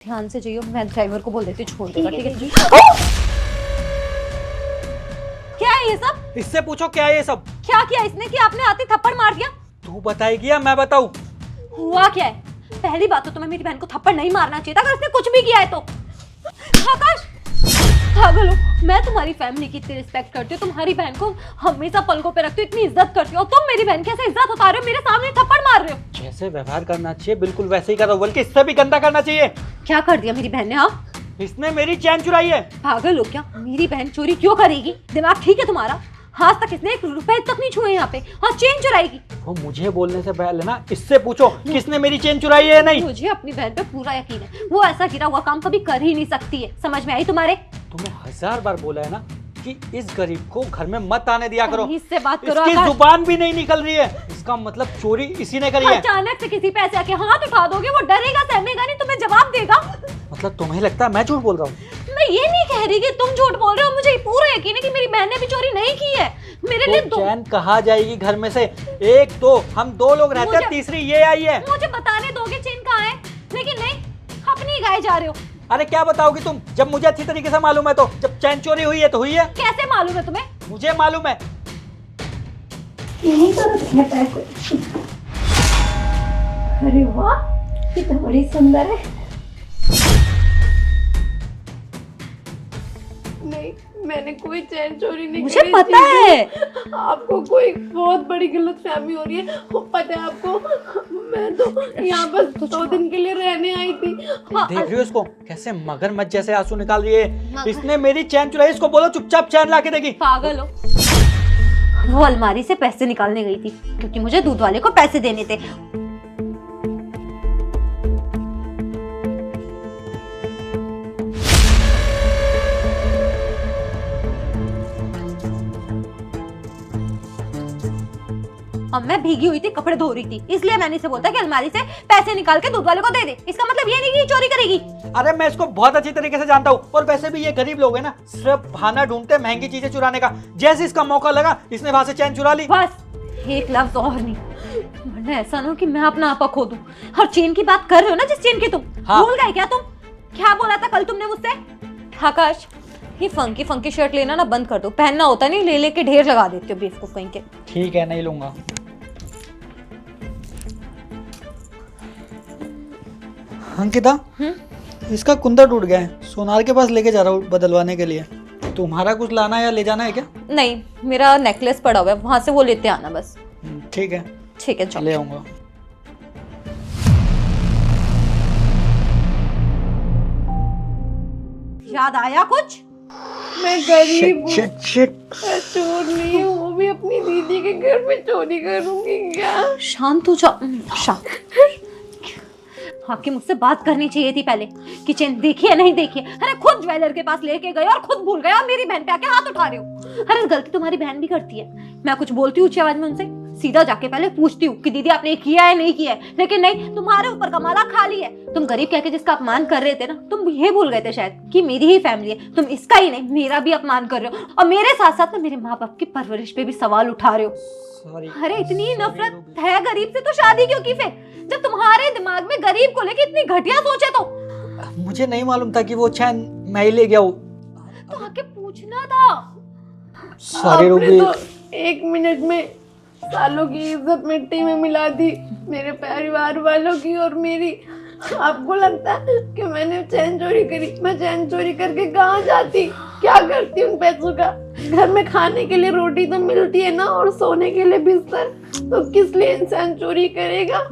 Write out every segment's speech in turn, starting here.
ध्यान से जाइयो, मैं ड्राइवर को बोल देती हूँ छोड़ देगा, ठीक है? क्या है ये सब? इससे पूछो क्या है ये सब? क्या किया इसने कि आपने आते थप्पड़ मार दिया? तू बताएगी या मैं बताऊं? हुआ क्या है? पहली बात तो तुम्हें मेरी बहन को थप्पड़ नहीं मारना चाहिए था अगर उसने कुछ भी किया है तो। आकाश, पागल हो, मैं तुम्हारी फैमिली की इतनी रिस्पेक्ट करती हूँ, तुम्हारी बहन को हमेशा पलकों पे रखती हूँ, इतनी इज्जत करती हो, तुम मेरी बहन की ऐसे इज्जत उतार रहे हो, मेरे सामने थप्पड़ मार रहे हो। जैसे व्यवहार करना चाहिए बिल्कुल वैसे ही करो, बल्कि इससे भी गंदा करना चाहिए। क्या कर दिया मेरी बहन ने? हाँ, इसने मेरी चैन चुराई है। पागल हो क्या? मेरी बहन चोरी क्यों करेगी? दिमाग ठीक है तुम्हारा? आज तक इसने 1 रुपए तक नहीं छुए यहाँ पे, हाँ चेन चुराएगी। वो मुझे बोलने से पहले ना इससे पूछो किसने मेरी चेन चुराई है या नहीं। मुझे अपनी बहन पे पूरा यकीन है, वो ऐसा गिरा हुआ काम कभी कर ही नहीं सकती है। समझ में आई तुम्हारे? तुम्हें 1000 बार बोला है ना कि इस गरीब को घर में मत आने दिया करो। इससे बात करो। इसकी जुबान भी नहीं निकल रही है, इसका मतलब चोरी इसी ने करी है। अचानक से किसी पे ऐसे आके हाथ उठा दोगे, वो डरेगा, सहमेगा नहीं, तुम्हें जवाब देगा। मतलब तुम्हें लगता है मैं झूठ बोल रहा हूँ? मैं ये नहीं कह रही कि तुम झूठ बोल रहे हो, मुझे पूरा यकीन है कि मेरी बहन ने भी चोरी नहीं की है। मेरे लिए तो चैन कहाँ जाएगी घर में से? एक दो, हम 2 लोग रहते हैं, तीसरी ये आई है। मुझे बताने दोगे चेन कहाँ है? लेकिन नहीं, अपनी गाय जा रहे हो। अरे क्या बताओगी तुम, जब मुझे अच्छी तरीके से मालूम है। तो जब चैन चोरी हुई है तो हुई है। कैसे मालूम है तुम्हें? मुझे मालूम है। यही तो रखे पैसे। अरे वाह, ये तो बड़ी सुंदर है। नहीं, मैंने कोई चैन चोरी नहीं मुझे करी। पता है। आपको कोई बहुत बड़ी गलतफहमी हो रही है। वो पता है आपको, मैं तो यहाँ बस 2 दिन के लिए रहने आई थी। देख रही हो इसको कैसे मगरमच्छ जैसे आंसू निकाल रही है। इसने मेरी चैन चुराई, इसको बोलो चुपचाप चैन ला के देगी। पागल हो, वो अलमारी से पैसे निकालने गई थी क्योंकि मुझे दूध वाले को पैसे देने थे। अब मैं भीगी हुई थी, कपड़े धो रही थी, इसलिए मैंने इसे बोला कि अलमारी से पैसे निकाल के दूध वाले को दे दे। इसका मतलब ये नहीं कि चोरी करेगी। अरे मैं इसको बहुत अच्छी तरीके से जानता हूँ, और वैसे भी ये गरीब लोग हैं ना, सिर्फ बहाना ढूंढते हैं महंगी चीजें चुराने का। जैसे इसका मौका लगा इसने वहां से चैन चुरा ली। बस एक लफ्ज और नहीं, वरना ऐसा ना हो कि मैं अपना आपा खो दूं। और चेन की बात कर रहे हो ना, जिस चेन की तुम हाँ। भूल गए क्या? तुम क्या बोला था कल तुमने मुझसे? आकाश, ये फंकी फंकी शर्ट लेना ना बंद कर दो, पहनना होता नहीं, ले लेके ढेर लगा देते हो बेवकूफ कहीं के। ठीक है, नहीं लूंगा। अंकिता, इसका कुंदा टूट गया है, सोनार के पास लेके जा रहा हूँ बदलवाने के लिए। तुम्हारा कुछ लाना या ले जाना है क्या? नहीं, मेरा नेकलेस पड़ा हुआ है, वहां से वो लेते आना बस। ठीक है, ठीक है, चलो। ले आऊंगा। याद आया कुछ? मैं गरीब हूँ, शिट शिट। मैं चोर नहीं हूँ। वो भी अपनी दीदी के घर में चोरी करूंगी क्या? शांत हो जा, शांत। आपकी मुझसे बात करनी चाहिए थी पहले कि चेन देखी है नहीं देखी है। अरे खुद ज्वेलर के पास लेके गए और खुद भूल गए और मेरी बहन पे आके हाथ उठा रहे हो। अरे गलती तुम्हारी बहन भी करती है। मैं कुछ बोलती हूँ ऊंची आवाज में उनसे, सीधा जाके पहले पूछती हूँ कि दीदी आपने किया है नहीं किया है। लेकिन नहीं, तुम्हारे ऊपर का माला खाली है। तुम गरीब कह के जिसका अपमान कर रहे थे ना, तुम ये भूल गए थे शायद कि मेरी ही फैमिली है। तुम इसका ही नहीं मेरा भी अपमान कर रहे हो, और मेरे साथ साथ ना मेरे माँ बाप की परवरिश पे भी सवाल उठा रहे हो। सॉरी। अरे इतनी नफरत है गरीब से तो शादी क्यों की फिर, जब तुम्हारे दिमाग में गरीब को लेके इतनी घटिया सोचे तो? मुझे नहीं मालूम था कि वो चैन मैं ही ले गया हूँ। तो आके पूछना था। सॉरी आपने रूबी। तो 1 मिनट में सालों की इज्जत मिट्टी में मिला दी, मेरे परिवार वालों की और मेरी। आपको लगता है कि मैंने चैन चोरी करी? मैं चैन चोरी करके कहाँ जाती, क्या करती उन पैसों का? घर में खाने के लिए रोटी तो मिलती है ना, और सोने के लिए बिस्तर, तो किस लिए इंसान चोरी करेगा?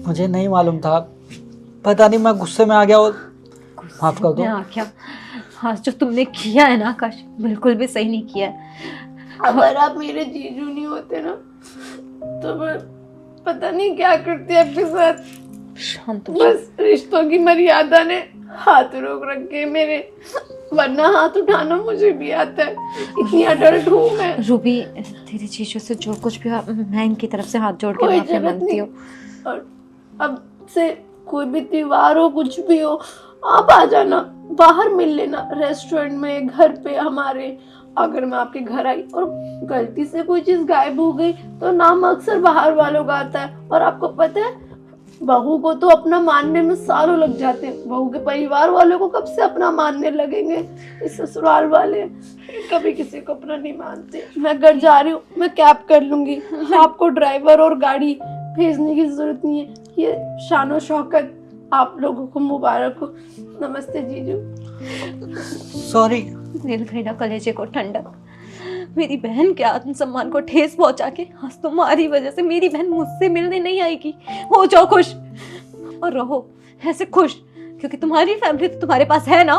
मुझे नहीं मालूम था, पता नहीं, मैं गुस्से में आ गया और माफ कर दो। क्या आज जो तुमने किया है ना आकाश, बिल्कुल भी सही नहीं किया है। अगर आप मेरे जीजू नहीं होते ना, तो मैं पता नहीं क्या करती आपके साथ। शांत हो। बस रिश्तों की मर्यादा ने हाथ रोक रखे मेरे, वरना हाथ उठाना मुझे भी आता है। इतनी अडल्ट हूँ मैं। रूबी, तेरी चीजों से जो कुछ भी हुआ, मैं इनकी तरफ से हाथ जोड़ के कोई माफी जरूरत मांगती नहीं। हूँ। और अब से कोई भी त्योहार हो, कुछ भी हो, आप आ जाना, बाहर मिल लेना, रेस्टोरेंट में, घर पे हमारे। अगर मैं आपके घर आई और गलती से कोई चीज गायब हो गई तो नाम अक्सर बाहर वालों का आता है। और आपको पता है, बहू को तो अपना मानने में सालों लग जाते हैं, बहू के परिवार वालों को कब से अपना मानने लगेंगे। इस ससुराल वाले कभी किसी को अपना नहीं मानते। मैं घर जा रही हूँ, मैं कैब कर लूंगी, आपको ड्राइवर और गाड़ी भेजने की जरूरत नहीं है। ये शानो शौकत आप लोगों को मुबारक हो। नमस्ते जीजू। सॉरी। दिल गई कलेजे को ठंडक। मेरी बहन के आत्मसम्मान को ठेस पहुंचा के आज तुम्हारी वजह से मेरी बहन मुझसे मिलने नहीं आएगी। हो जाओ खुश और रहो ऐसे खुश, क्योंकि तुम्हारी फैमिली तो तुम्हारे पास है ना।